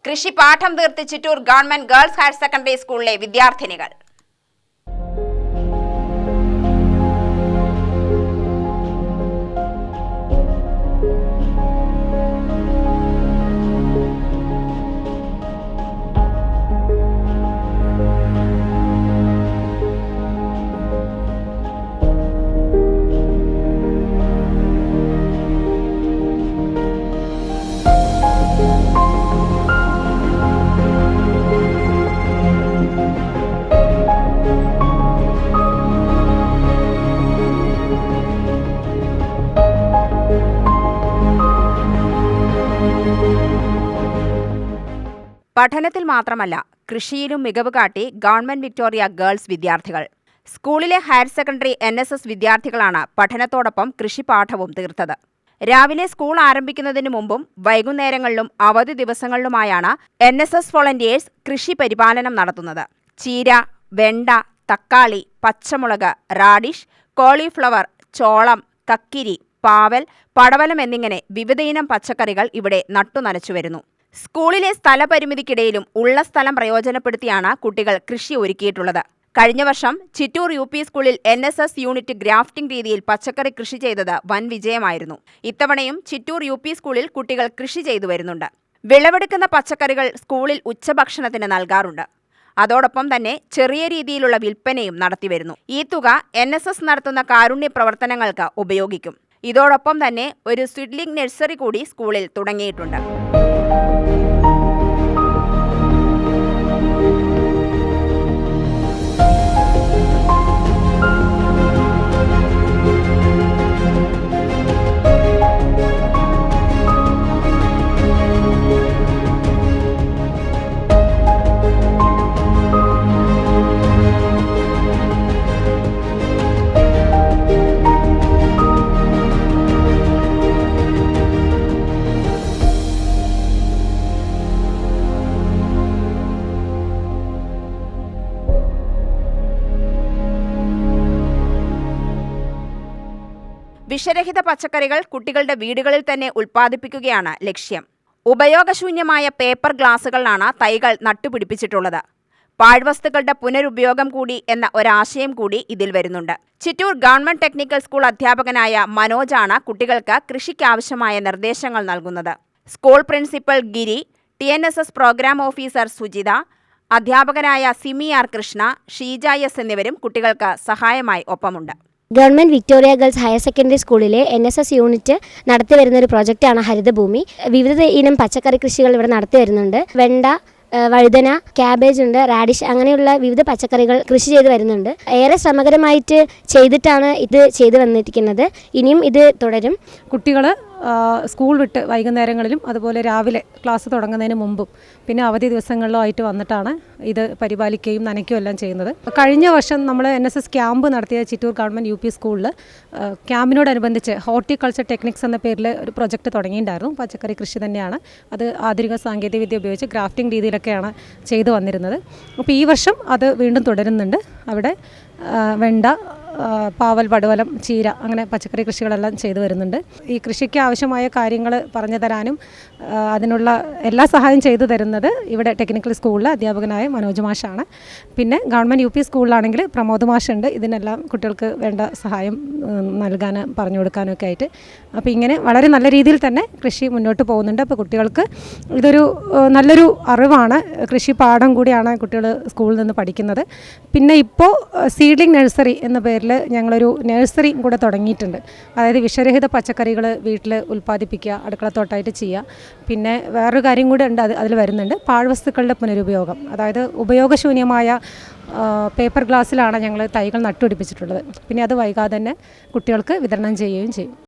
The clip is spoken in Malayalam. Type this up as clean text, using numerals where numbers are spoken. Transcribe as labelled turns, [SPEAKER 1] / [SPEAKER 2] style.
[SPEAKER 1] കൃഷി പാഠം തീർത്ത് Chittur government girls higher secondary സ്കൂളിലെ വിദ്യാർത്ഥിനികൾ. പഠനത്തിൽ മാത്രമല്ല കൃഷിയിലും മികവ് കാട്ടി ഗവൺമെന്റ് വിക്ടോറിയ ഗേൾസ് വിദ്യാർത്ഥികൾ. സ്കൂളിലെ ഹയർ സെക്കൻഡറി NSS വിദ്യാർത്ഥികളാണ് പഠനത്തോടൊപ്പം കൃഷിപാഠവും തീർത്തത്. രാവിലെ സ്കൂൾ ആരംഭിക്കുന്നതിന് മുമ്പും വൈകുന്നേരങ്ങളിലും അവധി ദിവസങ്ങളിലുമായാണ് NSS വോളണ്ടിയേഴ്സ് കൃഷി പരിപാലനം നടത്തുന്നത്. ചീര, വെണ്ട, തക്കാളി, പച്ചമുളക്, റാഡിഷ്, കോളിഫ്ലവർ, ചോളം, കക്കിരി, പാവൽ, പടവലം എന്നിങ്ങനെ വിവിധയിനം പച്ചക്കറികൾ ഇവിടെ നട്ടുനനച്ചു വരുന്നു. സ്കൂളിലെ സ്ഥലപരിമിതിക്കിടയിലും ഉള്ള സ്ഥലം പ്രയോജനപ്പെടുത്തിയാണ് കുട്ടികൾ കൃഷി ഒരുക്കിയിട്ടുള്ളത്. കഴിഞ്ഞ വർഷം ചിറ്റൂർ UP സ്കൂളിൽ NSS യൂണിറ്റ് ഗ്രാഫ്റ്റിംഗ് രീതിയിൽ പച്ചക്കറി കൃഷി ചെയ്തത് വൻ വിജയമായിരുന്നു. ഇത്തവണയും ചിറ്റൂർ UP സ്കൂളിൽ കുട്ടികൾ കൃഷി ചെയ്തു വരുന്നുണ്ട്. വിളവെടുക്കുന്ന പച്ചക്കറികൾ സ്കൂളിൽ ഉച്ചഭക്ഷണത്തിന് നൽകാറുണ്ട്. അതോടൊപ്പം തന്നെ ചെറിയ രീതിയിലുള്ള വിൽപ്പനയും നടത്തിവരുന്നു. ഈ തുക NSS നടത്തുന്ന കാരുണ്യ പ്രവർത്തനങ്ങൾക്ക് ഉപയോഗിക്കും. ഇതോടൊപ്പം തന്നെ ഒരു സ്വിഡ്ലിംഗ് നഴ്സറി കൂടി സ്കൂളിൽ തുടങ്ങിയിട്ടുണ്ട്. വിഷരഹിത പച്ചക്കറികൾ കുട്ടികളുടെ വീടുകളിൽ തന്നെ ഉൽപ്പാദിപ്പിക്കുകയാണ് ലക്ഷ്യം. ഉപയോഗശൂന്യമായ പേപ്പർ ഗ്ലാസുകളിലാണ് തൈകൾ നട്ടുപിടിപ്പിച്ചിട്ടുള്ളത്. പാഴ്വസ്തുക്കളുടെ പുനരുപയോഗം കൂടി എന്ന ഒരാശയം കൂടി ഇതിൽ വരുന്നുണ്ട്. ചിറ്റൂർ ഗവൺമെന്റ് ടെക്നിക്കൽ സ്കൂൾ അധ്യാപകനായ മനോജാണ് കുട്ടികൾക്ക് കൃഷിക്കാവശ്യമായ നിർദ്ദേശങ്ങൾ നൽകുന്നത്. സ്കൂൾ പ്രിൻസിപ്പൽ ഗിരി, TNSS പ്രോഗ്രാം ഓഫീസർ സുജിത, അധ്യാപകരായ സിമി R കൃഷ്ണ, ഷീജ S എന്നിവരും കുട്ടികൾക്ക് സഹായമായി ഒപ്പമുണ്ട്.
[SPEAKER 2] Government Victoria girls higher secondary സ്കൂളിലെ NSS യൂണിറ്റ് നടത്തി വരുന്നൊരു പ്രോജക്റ്റാണ് ഹരിതഭൂമി. വിവിധ ഇനം പച്ചക്കറി കൃഷികൾ ഇവിടെ നടത്തി വരുന്നുണ്ട്. വെണ്ട, വഴുതന, ക്യാബേജ് ഉണ്ട്, റാഡിഷ്, അങ്ങനെയുള്ള വിവിധ പച്ചക്കറികൾ കൃഷി ചെയ്ത് വരുന്നുണ്ട്. ഏറെ ശ്രമകരമായിട്ട് ചെയ്തിട്ടാണ് ഇത് ചെയ്തു വന്നിരിക്കുന്നത്. ഇനിയും ഇത് തുടരും.
[SPEAKER 3] കുട്ടികൾ സ്കൂൾ വിട്ട് വൈകുന്നേരങ്ങളിലും അതുപോലെ രാവിലെ ക്ലാസ് തുടങ്ങുന്നതിന് മുമ്പും പിന്നെ അവധി ദിവസങ്ങളിലും ആയിട്ട് വന്നിട്ടാണ് ഇത് പരിപാലിക്കുകയും നനയ്ക്കുകയും എല്ലാം ചെയ്യുന്നത്. കഴിഞ്ഞ വർഷം നമ്മൾ NSS ക്യാമ്പ് നടത്തിയ ചിറ്റൂർ ഗവൺമെൻറ് UP സ്കൂളിൽ ക്യാമ്പിനോടനുബന്ധിച്ച് ഹോർട്ടിക്കൾച്ചർ ടെക്നിക്സ് എന്ന പേരിൽ ഒരു പ്രൊജക്റ്റ് തുടങ്ങിയിട്ടുണ്ടായിരുന്നു. പച്ചക്കറി കൃഷി തന്നെയാണ്. അത് ആധുനിക സാങ്കേതികവിദ്യ ഉപയോഗിച്ച് ഗ്രാഫ്റ്റിംഗ് രീതിയിലൊക്കെയാണ് ചെയ്തു വന്നിരുന്നത്. അപ്പോൾ ഈ വർഷം അത് വീണ്ടും തുടരുന്നുണ്ട്. അവിടെ വെണ്ട, പാവൽ, പടവലം, ചീര, അങ്ങനെ പച്ചക്കറി കൃഷികളെല്ലാം ചെയ്തു വരുന്നുണ്ട്. ഈ കൃഷിക്ക് ആവശ്യമായ കാര്യങ്ങൾ പറഞ്ഞു തരാനും അതിനുള്ള എല്ലാ സഹായം ചെയ്തു തരുന്നത് ഇവിടെ ടെക്നിക്കൽ സ്കൂളിലെ അധ്യാപകനായ മനോജ് മാഷാണ്. പിന്നെ ഗവൺമെൻറ് UP സ്കൂളിലാണെങ്കിൽ പ്രമോദ് മാഷുണ്ട്. ഇതിനെല്ലാം കുട്ടികൾക്ക് വേണ്ട സഹായം നൽകാനും പറഞ്ഞു കൊടുക്കാനും ഒക്കെ ആയിട്ട്. അപ്പോൾ ഇങ്ങനെ വളരെ നല്ല രീതിയിൽ തന്നെ കൃഷി മുന്നോട്ട് പോകുന്നുണ്ട്. അപ്പോൾ കുട്ടികൾക്ക് ഇതൊരു നല്ലൊരു അറിവാണ്. കൃഷി പാഠം കൂടിയാണ് കുട്ടികൾ സ്കൂളിൽ നിന്ന് പഠിക്കുന്നത്. പിന്നെ ഇപ്പോൾ സീഡ്ലിംഗ് നഴ്സറി എന്ന പേരിൽ ഞങ്ങളൊരു നഴ്സറി കൂടെ തുടങ്ങിയിട്ടുണ്ട്. അതായത് വിഷരഹിത പച്ചക്കറികൾ വീട്ടിൽ ഉൽപ്പാദിപ്പിക്കുക, അടുക്കളത്തോട്ടമായിട്ട് ചെയ്യുക. പിന്നെ വേറൊരു കാര്യം കൂടെ ഉണ്ട്, അതിൽ വരുന്നുണ്ട് പാഴ്വസ്തുക്കളുടെ പുനരുപയോഗം. അതായത് ഉപയോഗശൂന്യമായ പേപ്പർ ഗ്ലാസ്സിലാണ് ഞങ്ങൾ തൈകൾ നട്ടുപിടിപ്പിച്ചിട്ടുള്ളത്. പിന്നെ അത് വൈകാതെ തന്നെ കുട്ടികൾക്ക് വിതരണം ചെയ്യുകയും ചെയ്യും.